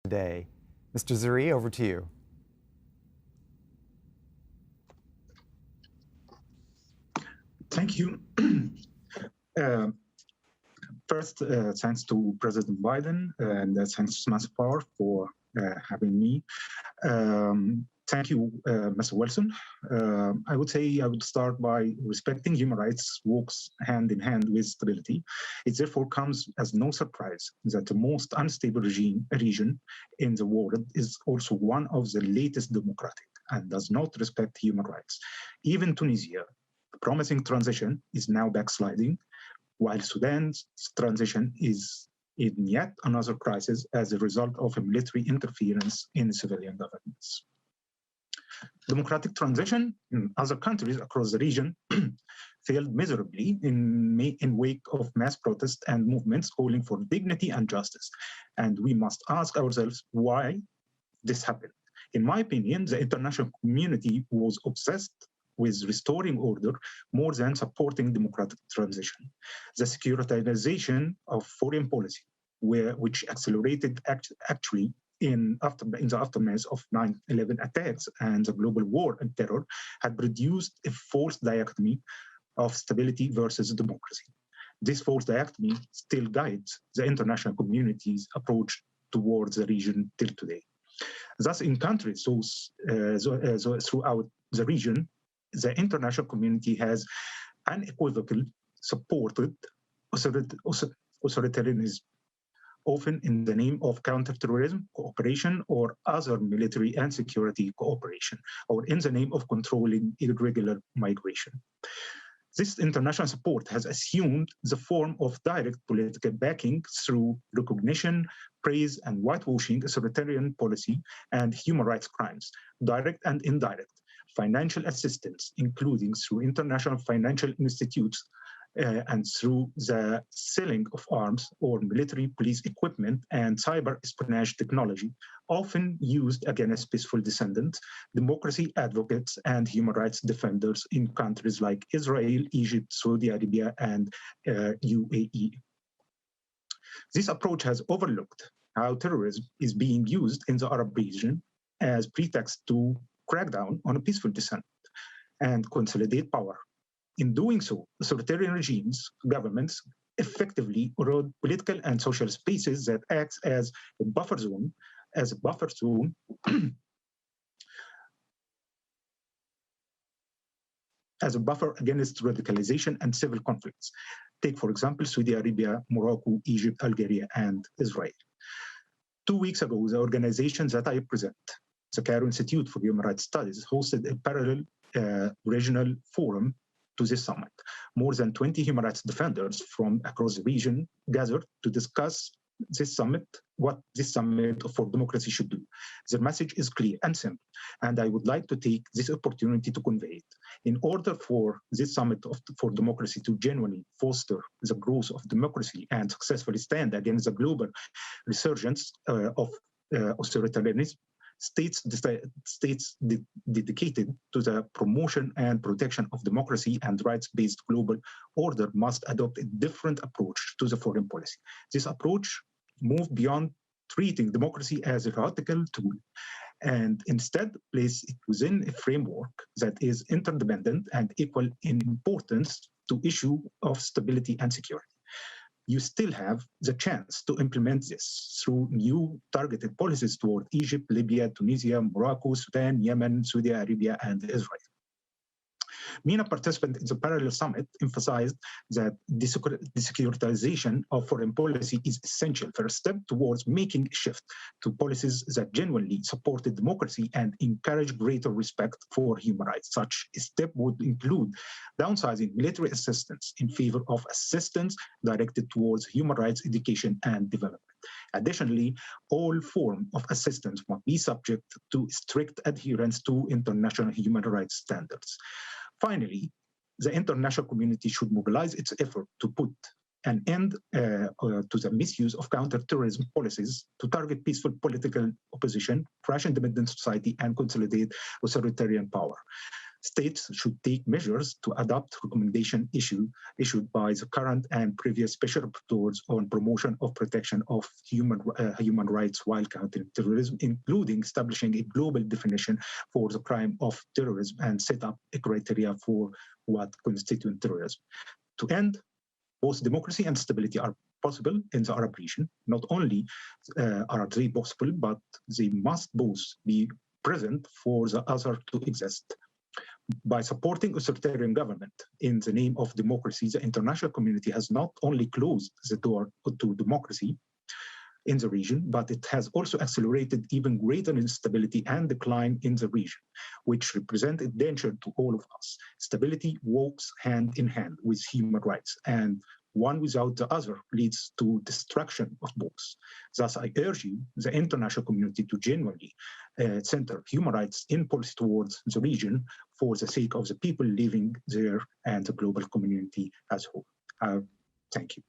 today. Mr. Zaree, over to you. Thank you. First, thanks to President Biden and thanks to Mr. Power for having me. Thank you, Mr. Wilson. I would say I would start by respecting human rights walks hand in hand with stability. It therefore comes as no surprise that the most unstable region in the world is also one of the latest democratic and does not respect human rights. Even Tunisia, a promising transition, is now backsliding, while Sudan's transition is in yet another crisis as a result of a military interference in civilian governance. Democratic transition in other countries across the region failed miserably in wake of mass protests and movements calling for dignity and justice. And we must ask ourselves why this happened. In my opinion, the international community was obsessed with restoring order more than supporting democratic transition. The securitization of foreign policy, which accelerated actually in the aftermath of 9/11 attacks and the global war on terror, had produced a false dichotomy of stability versus democracy. This false dichotomy still guides the international community's approach towards the region till today. Thus, in countries throughout the region, the international community has unequivocally supported authoritarianism, often in the name of counterterrorism cooperation or other military and security cooperation, or in the name of controlling irregular migration. This international support has assumed the form of direct political backing through recognition, praise, and whitewashing authoritarian policy and human rights crimes, direct and indirect, financial assistance, including through international financial institutes, and through the selling of arms or military police equipment and cyber espionage technology, often used against peaceful dissidents, democracy advocates, and human rights defenders in countries like Israel, Egypt, Saudi Arabia, and UAE. This approach has overlooked how terrorism is being used in the Arab region as pretext to crack down on a peaceful dissent and consolidate power. In doing so, authoritarian regimes, governments, effectively erode political and social spaces that acts as a buffer zone, as a buffer against radicalization and civil conflicts. Take, for example, Saudi Arabia, Morocco, Egypt, Algeria, and Israel. 2 weeks ago, the organization that I represent, the Cairo Institute for Human Rights Studies, hosted a parallel regional forum to this summit. More than 20 human rights defenders from across the region gathered to discuss this summit, what this summit for democracy should do. The message is clear and simple, and I would like to take this opportunity to convey it. In order for this summit for democracy to genuinely foster the growth of democracy and successfully stand against the global resurgence of authoritarianism, states dedicated to the promotion and protection of democracy and rights-based global order must adopt a different approach to the foreign policy. This approach moves beyond treating democracy as a theoretical tool and instead place it within a framework that is interdependent and equal in importance to issue of stability and security. You still have the chance to implement this through new targeted policies toward Egypt, Libya, Tunisia, Morocco, Sudan, Yemen, Saudi Arabia, and Israel. MENA participants in the parallel summit emphasized that the securitization of foreign policy is essential first step towards making a shift to policies that genuinely supported democracy and encourage greater respect for human rights. Such a step would include downsizing military assistance in favor of assistance directed towards human rights education and development. Additionally, all forms of assistance must be subject to strict adherence to international human rights standards. Finally, the international community should mobilize its effort to put an end to the misuse of counterterrorism policies to target peaceful political opposition, crush independent society, and consolidate authoritarian power. States should take measures to adopt recommendations issued by the current and previous special rapporteurs on promotion of protection of human rights while countering terrorism, including establishing a global definition for the crime of terrorism and set up a criteria for what constitutes terrorism. To end, both democracy and stability are possible in the Arab region. Not only are they possible, but they must both be present for the other to exist. By supporting authoritarian government in the name of democracy, the international community has not only closed the door to democracy in the region, but it has also accelerated even greater instability and decline in the region, which represent a danger to all of us. Stability walks hand in hand with human rights, and one without the other leads to destruction of both. Thus, I urge you, the international community, to genuinely center human rights in policy towards the region for the sake of the people living there and the global community as a whole. Thank you.